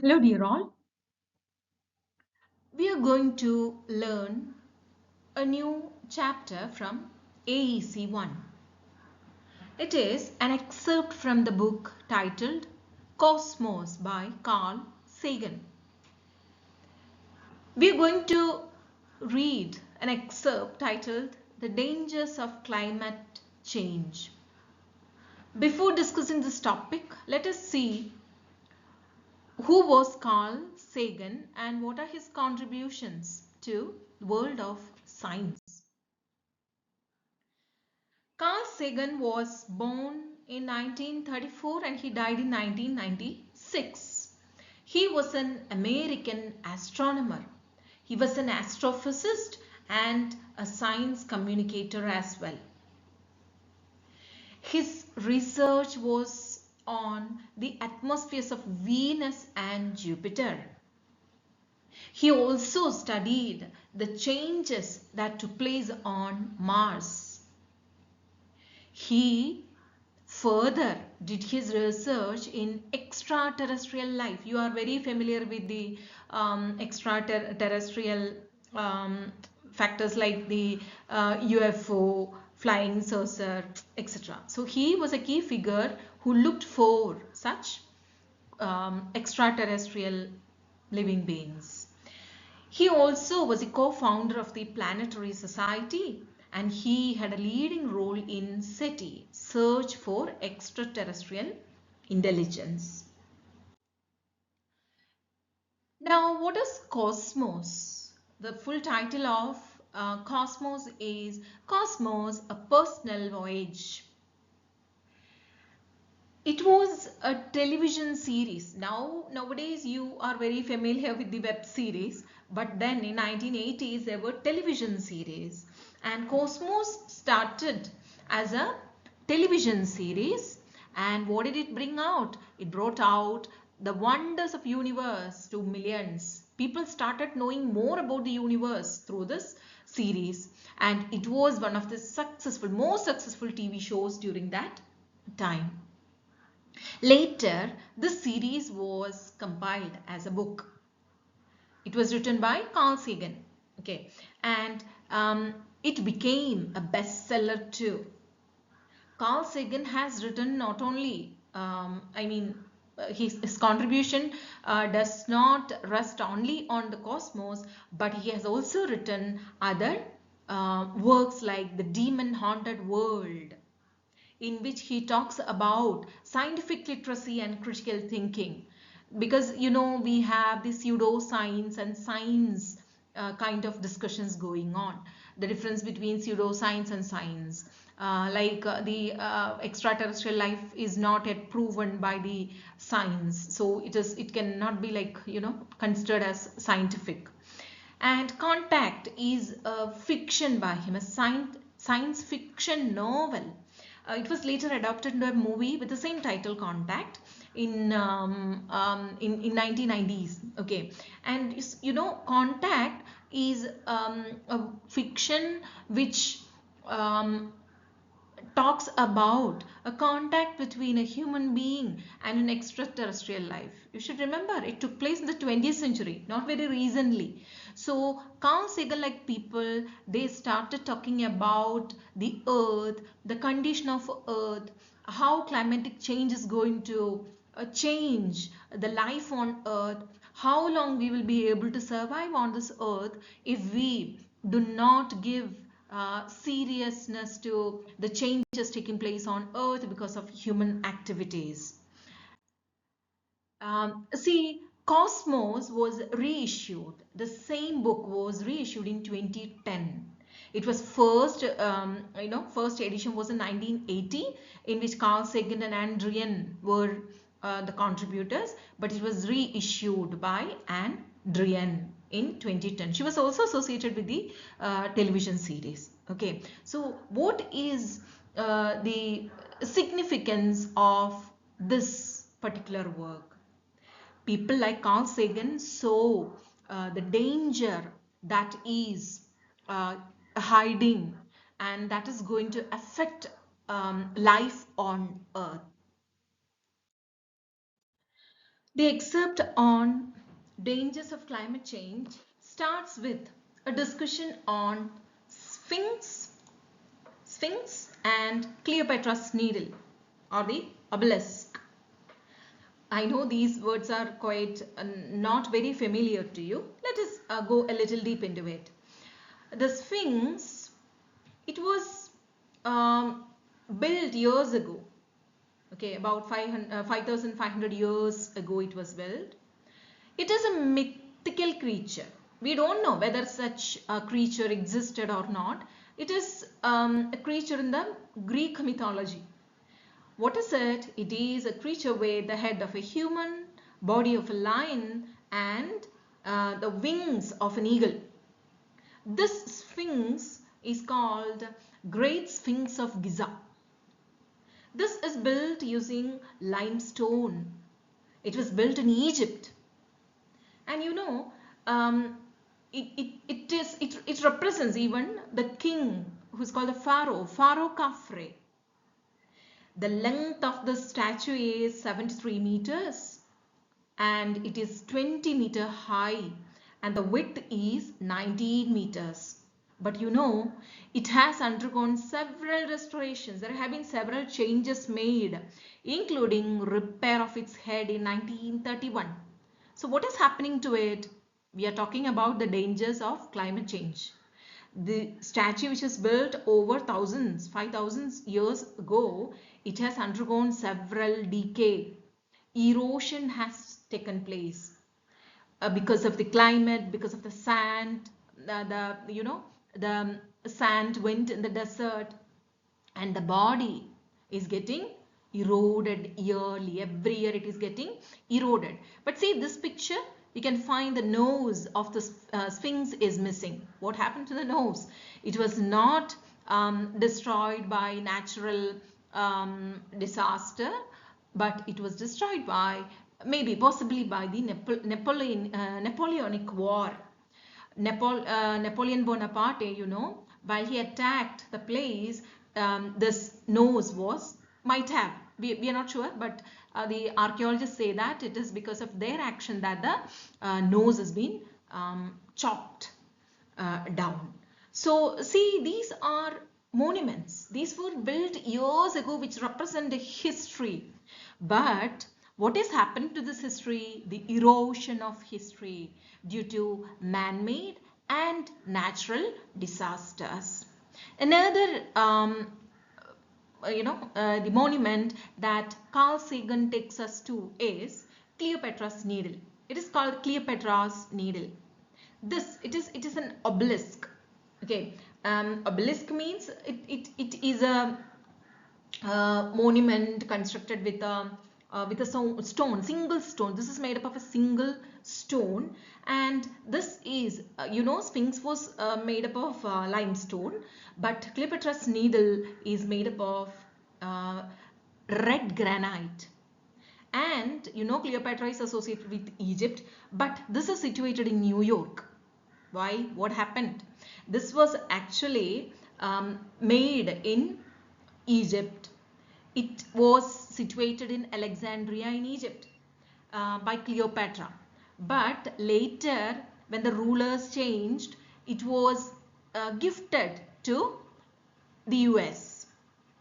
Hello, dear all. We are going to learn a new chapter from AEC 1. It is an excerpt from the book titled Cosmos by Carl Sagan. We are going to read an excerpt titled The Dangers of Climate Change. Before discussing this topic, let us see who was Carl Sagan and what are his contributions to the world of science. Carl Sagan was born in 1934 and he died in 1996. He was an American astronomer. He was an astrophysicist and a science communicator as well. His research was on the atmospheres of Venus and Jupiter. He also studied the changes that took place on Mars. He further did his research in extraterrestrial life. You are very familiar with the extraterrestrial factors like the UFO, flying saucer, etc. So he was a key figure who looked for such extraterrestrial living beings. He also was a co-founder of the Planetary Society and he had a leading role in SETI, Search for Extraterrestrial Intelligence. Now, what is Cosmos? The full title of Cosmos is Cosmos, a Personal Voyage. It was a television series. Nowadays you are very familiar with the web series, but then in 1980s there were television series, and Cosmos started as a television series. And what did it bring out? It brought out the wonders of universe to millions. People started knowing more about the universe through this series, and it was one of the most successful TV shows during that time. Later, this series was compiled as a book. It was written by Carl Sagan, okay, and it became a bestseller too. Carl Sagan has written not only, his contribution does not rest only on the cosmos, but he has also written other works like The Demon Haunted World, in which he talks about scientific literacy and critical thinking. Because we have the pseudoscience and science kind of discussions going on. The difference between pseudoscience and science. The extraterrestrial life is not yet proven by the science. So it cannot be considered as scientific. And Contact is a fiction by him, a science fiction novel. It was later adapted into a movie with the same title, Contact, in 1990s. Okay, and Contact is a fiction which um, talks about a contact between a human being and an extraterrestrial life. You should remember it took place in the 20th century, not very recently. So Carl Sagan, like people, they started talking about the earth, the condition of earth, how climatic change is going to change the life on earth, how long we will be able to survive on this earth if we do not give seriousness to the changes taking place on earth because of human activities. See, Cosmos was reissued. The same book was reissued in 2010. It was first edition was in 1980, in which Carl Sagan and Andrian were the contributors, but it was reissued by Andrian in 2010. She was also associated with the television series. Okay, so what is the significance of this particular work? People like Carl Sagan saw the danger that is hiding and that is going to affect life on Earth. The excerpt on dangers of climate change starts with a discussion on Sphinx and Cleopatra's Needle, or the obelisk. I know these words are quite not very familiar to you. Let us go a little deep into it. The Sphinx, it was built years ago. Okay, about 5,500 years ago it was built. It is a mythical creature. We don't know whether such a creature existed or not. It is a creature in the Greek mythology. What is it? It is a creature with the head of a human, body of a lion, and the wings of an eagle. This Sphinx is called Great Sphinx of Giza. This is built using limestone. It was built in Egypt. And you know, it represents even the king who's called the Pharaoh Khafre. The length of the statue is 73 meters and it is 20-meter high, and the width is 19 meters. But you know, it has undergone several restorations. There have been several changes made, including repair of its head in 1931. So what is happening to it? We are talking about the dangers of climate change. The statue, which is built over 5,000 years ago, it has undergone several decay. Erosion has taken place because of the climate, because of the sand, the sand went in the desert, and the body is getting eroded yearly. Every year it is getting eroded. But see this picture, you can find the nose of the Sphinx is missing. What happened to the nose? It was not destroyed by natural disaster, but it was destroyed by possibly by the Napoleonic War. Napoleon Bonaparte, you know, while he attacked the place, this nose might have, we are not sure, but the archaeologists say that it is because of their action that the nose has been chopped down. So see, these are monuments. These were built years ago, which represent a history. But what has happened to this history? The erosion of history due to man-made and natural disasters. Another the monument that Carl Sagan takes us to is Cleopatra's Needle. It is called Cleopatra's Needle. It is an obelisk. Okay, obelisk means it is a monument constructed with a stone, single stone. This is made up of a single stone, and this is Sphinx was made up of limestone, but Cleopatra's Needle is made up of red granite. And you know, Cleopatra is associated with Egypt, but this is situated in New York. Why? What happened? This was actually made in Egypt. It was situated in Alexandria in Egypt by Cleopatra. But later, when the rulers changed, it was gifted to the US.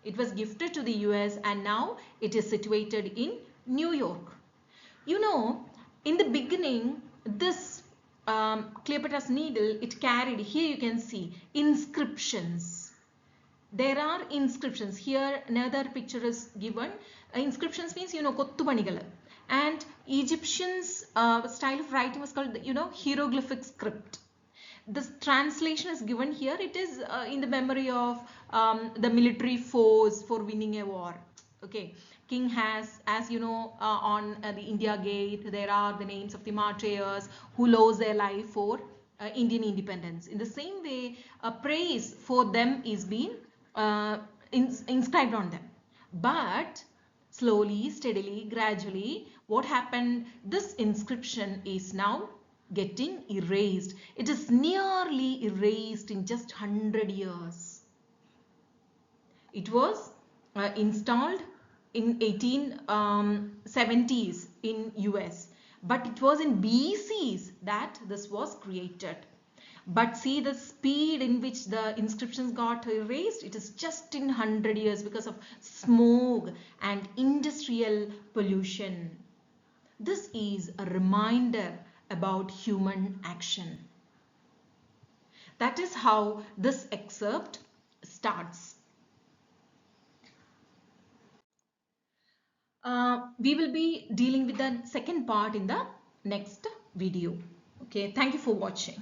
It was gifted to the US, and now it is situated in New York. You know, in the beginning, this Cleopatra's Needle, it carried, here you can see, inscriptions. There are inscriptions. Here another picture is given. Inscriptions means, kottupanigal. And Egyptians style of writing was called, hieroglyphic script. This translation is given here. It is in the memory of the military force for winning a war. Okay. King has, as you know, on the India Gate, there are the names of the martyrs who lost their life for Indian independence. In the same way, praise for them is being inscribed on them. But slowly, steadily, gradually, what happened? This inscription is now getting erased. It is nearly erased in just 100 years. It was installed in 1870s in US, but it was in BCs that this was created. But see the speed in which the inscriptions got erased, it is just in 100 years because of smoke and industrial pollution. This is a reminder about human action. That is how this excerpt starts. We will be dealing with the second part in the next video. Okay, thank you for watching.